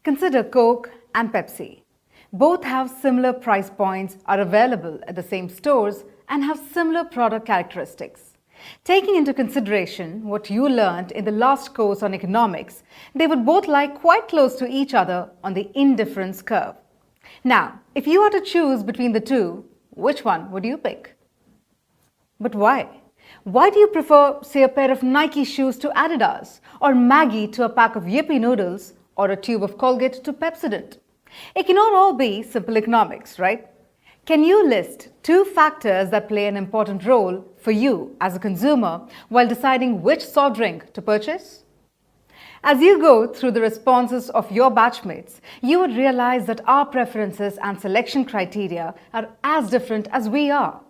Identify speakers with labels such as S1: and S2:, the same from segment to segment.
S1: Consider Coke and Pepsi. Both have similar price points, are available at the same stores, and have similar product characteristics. Taking into consideration what you learned in the last course on economics, they would both lie quite close to each other on the indifference curve. Now, if you are to choose between the two, which one would you pick? But why? Why do you prefer, say, a pair of Nike shoes to Adidas, or Maggi to a pack of Yippee noodles, or a tube of Colgate to Pepsodent? It cannot all be simple economics, right? Can you list two factors that play an important role for you as a consumer while deciding which soft drink to purchase? As you go through the responses of your batchmates, you would realize that our preferences and selection criteria are as different as we are.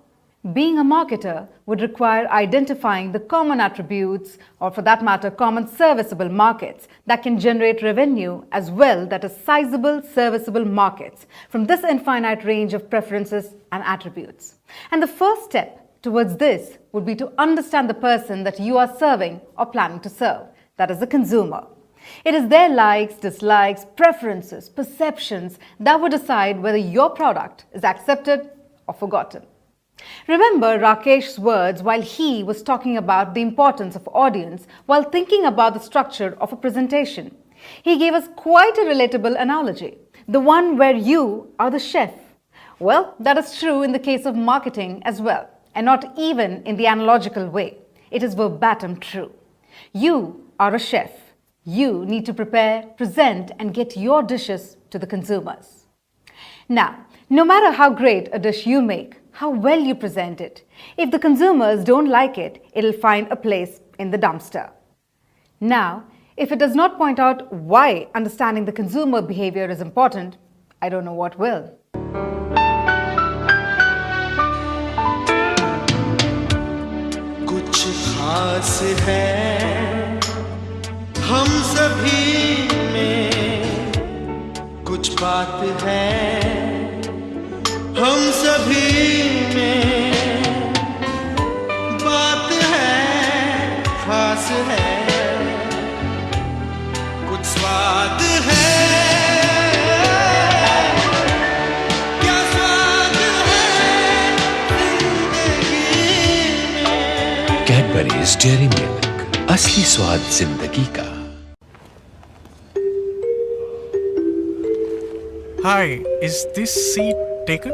S1: Being a marketer would require identifying the common attributes, or for that matter, common serviceable markets that can generate revenue as well that are sizable serviceable markets from this infinite range of preferences and attributes. And the first step towards this would be to understand the person that you are serving or planning to serve, that is the consumer. It is their likes, dislikes, preferences, perceptions that would decide whether your product is accepted or forgotten. Remember Rakesh's words while he was talking about the importance of audience while thinking about the structure of a presentation. He gave us quite a relatable analogy, the one where you are the chef. Well, that is true in the case of marketing as well, and not even in the analogical way. It is verbatim true. You are a chef. You need to prepare, present, and get your dishes to the consumers. Now, no matter how great a dish you make, how well you present it, if the consumers don't like it, it'll find a place in the dumpster. Now, if it does not point out why understanding the consumer behavior is important, I don't know what will.
S2: कुछ खास है हम सभी में कुछ बात है हम सभी में बात है खास है कुछ स्वाद है क्या स्वाद है जिंदगी में
S3: कैडबरीज डेयरी मिल्क असली स्वाद जिंदगी का.
S4: Hi, is this seat taken?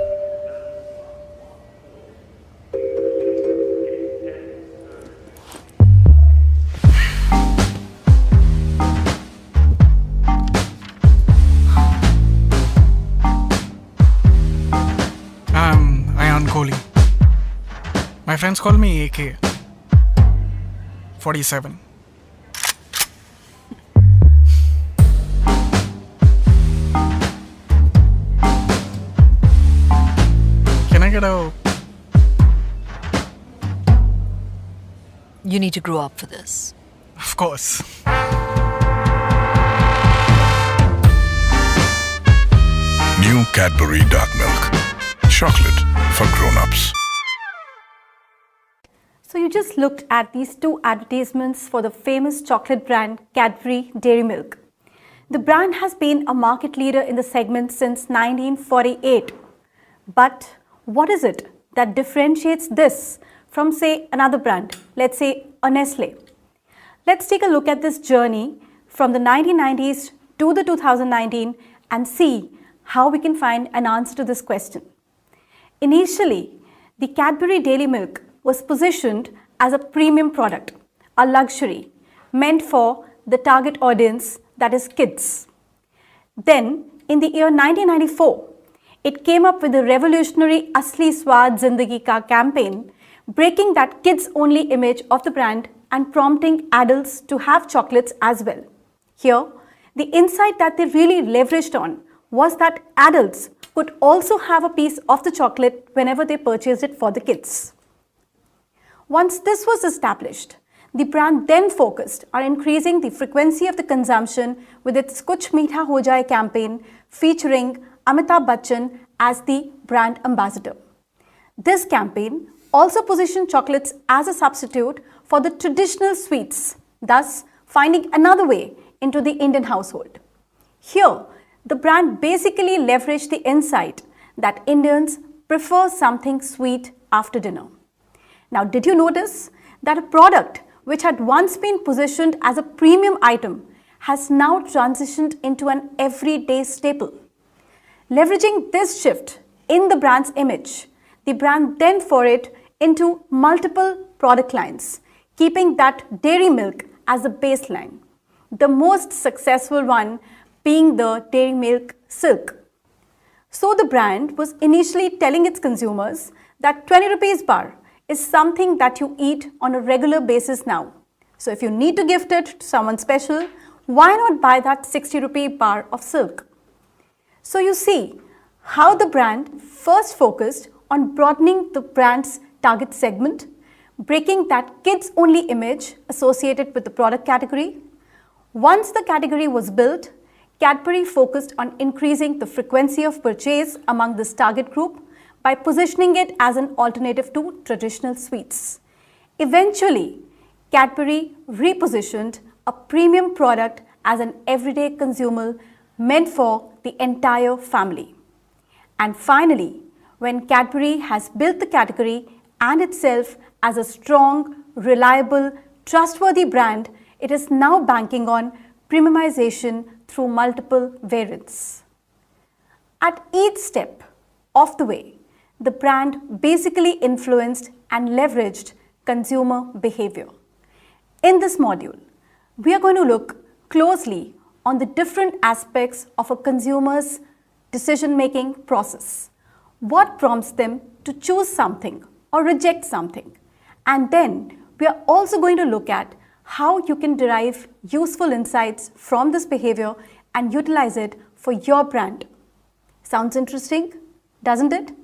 S4: I'm Ayan Kohli. My friends call me AK. 47. Can I get a...
S5: You need to grow up for this.
S4: Of course.
S6: New Cadbury Dark Milk. Chocolate for grown-ups.
S7: So you just looked at these two advertisements for the famous chocolate brand Cadbury Dairy Milk. The brand has been a market leader in the segment since 1948. But what is it that differentiates this from, say, another brand, let's say a Nestle? Let's take a look at this journey from the 1990s to the 2019 and see how we can find an answer to this question. Initially, the Cadbury Dairy Milk was positioned as a premium product, a luxury, meant for the target audience, that is kids. Then, in the year 1994, it came up with the revolutionary Asli Swad Zindagi Ka campaign, breaking that kids-only image of the brand and prompting adults to have chocolates as well. Here, the insight that they really leveraged on was that adults could also have a piece of the chocolate whenever they purchased it for the kids. Once this was established, the brand then focused on increasing the frequency of the consumption with its Kuch Meetha Ho Jaye campaign featuring Amitabh Bachchan as the brand ambassador. This campaign also positioned chocolates as a substitute for the traditional sweets, thus finding another way into the Indian household. Here, the brand basically leveraged the insight that Indians prefer something sweet after dinner. Now, did you notice that a product which had once been positioned as a premium item has now transitioned into an everyday staple? Leveraging this shift in the brand's image, the brand then forayed into multiple product lines, keeping that dairy milk as a baseline. The most successful one being the dairy milk Silk. So the brand was initially telling its consumers that 20 rupees bar is something that you eat on a regular basis now. So if you need to gift it to someone special, why not buy that 60 rupee bar of Silk? So you see how the brand first focused on broadening the brand's target segment, breaking that kids-only image associated with the product category. Once the category was built, Cadbury focused on increasing the frequency of purchase among this target group by positioning it as an alternative to traditional sweets. Eventually, Cadbury repositioned a premium product as an everyday consumable meant for the entire family. And finally, when Cadbury has built the category and itself as a strong, reliable, trustworthy brand, it is now banking on premiumization through multiple variants. At each step of the way, the brand basically influenced and leveraged consumer behavior. In this module, we are going to look closely on the different aspects of a consumer's decision-making process. What prompts them to choose something or reject something? And then we are also going to look at how you can derive useful insights from this behavior and utilize it for your brand. Sounds interesting, doesn't it?